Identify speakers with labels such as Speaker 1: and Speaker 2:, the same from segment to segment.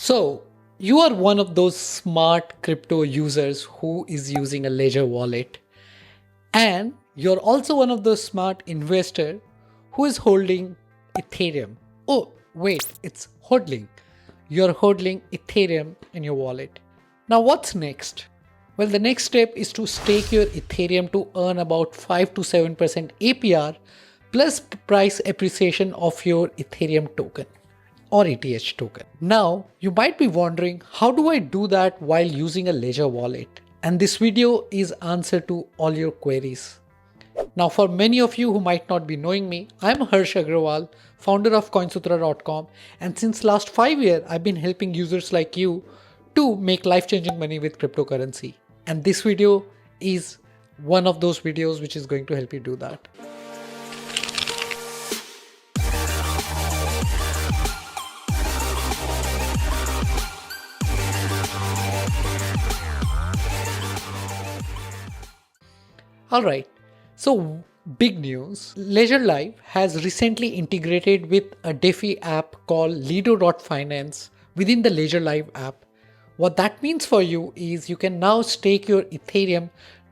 Speaker 1: So you are one of those smart crypto users who is using a Ledger wallet, and you're also one of those smart investor who is holding Ethereum. Oh, wait, it's hodling. You're hodling Ethereum in your wallet. Now what's next? Well, the next step is to stake your Ethereum to earn about 5 to 7% APR plus price appreciation of your Ethereum token or ETH token. Now, you might be wondering, how do I do that while using a Ledger wallet? And this video is answer to all your queries. Now, for many of you who might not be knowing me, I'm Harsh Agrawal, founder of Coinsutra.com, and since last 5 years, I've been helping users like you to make life-changing money with cryptocurrency. And this video is one of those videos which is going to help you do that. Alright, so big news. Ledger Live has recently integrated with a DeFi app called Lido.finance within the Ledger Live app. What that means for you is you can now stake your Ethereum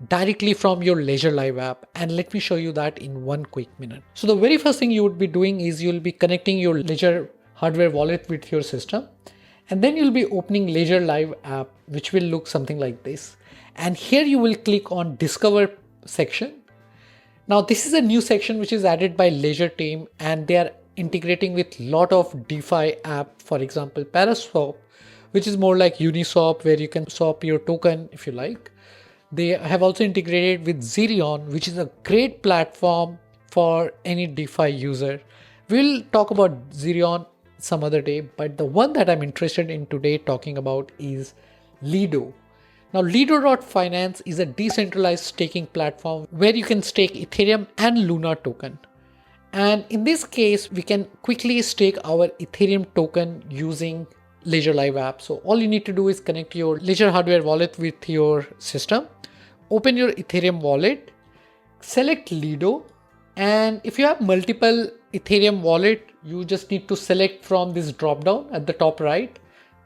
Speaker 1: directly from your Ledger Live app, and let me show you that in one quick minute. So the very first thing you would be doing is you'll be connecting your Ledger hardware wallet with your system, and then you'll be opening Ledger Live app, which will look something like this. And here you will click on Discover section. Now this is a new section which is added by Ledger team, and they are integrating with lot of DeFi app, for example Paraswap, which is more like Uniswap, where you can swap your token if you like. They have also integrated with Zerion, which is a great platform for any DeFi user. We'll talk about Zerion some other day, but the one that I'm interested in today talking about is Lido. Now, Lido.finance is a decentralized staking platform where you can stake Ethereum and Luna token. And in this case, we can quickly stake our Ethereum token using Ledger Live app. So all you need to do is connect your Ledger hardware wallet with your system, open your Ethereum wallet, select Lido, and if you have multiple Ethereum wallet, you just need to select from this drop down at the top right,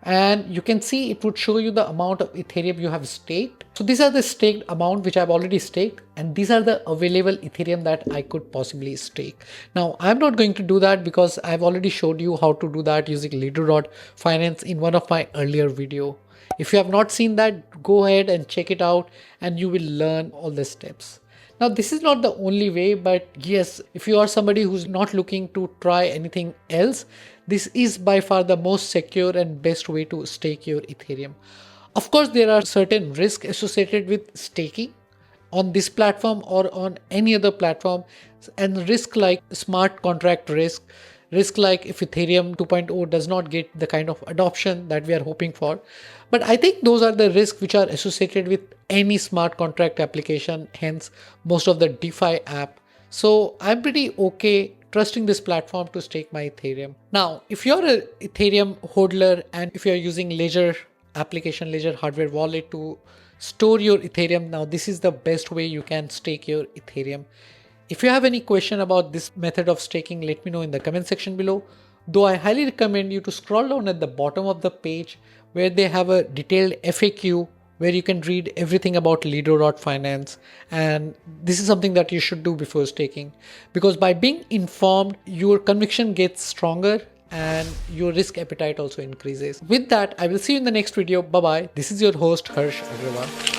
Speaker 1: and you can see it would show you the amount of Ethereum you have staked. So these are the staked amount which I've already staked, and these are the available Ethereum that I could possibly stake. Now I'm not going to do that because I've already showed you how to do that using Lido.finance in one of my earlier video. If you have not seen that, go ahead and check it out and you will learn all the steps. Now this is not the only way, but yes, if you are somebody who's not looking to try anything else, this is by far the most secure and best way to stake your Ethereum. Of course, there are certain risks associated with staking on this platform or on any other platform, and risk like smart contract risk like if Ethereum 2.0 does not get the kind of adoption that we are hoping for. But I think those are the risks which are associated with any smart contract application, hence most of the DeFi app. So I'm pretty okay trusting this platform to stake my Ethereum. Now, if you're an Ethereum hodler and if you're using Ledger application, Ledger hardware wallet to store your Ethereum, now this is the best way you can stake your Ethereum. If you have any question about this method of staking, let me know in the comment section below. Though I highly recommend you to scroll down at the bottom of the page where they have a detailed FAQ where you can read everything about Lido.finance, and this is something that you should do before staking, because by being informed, your conviction gets stronger and your risk appetite also increases. With that, I will see you in the next video. Bye bye. This is your host Harsh Agrawal.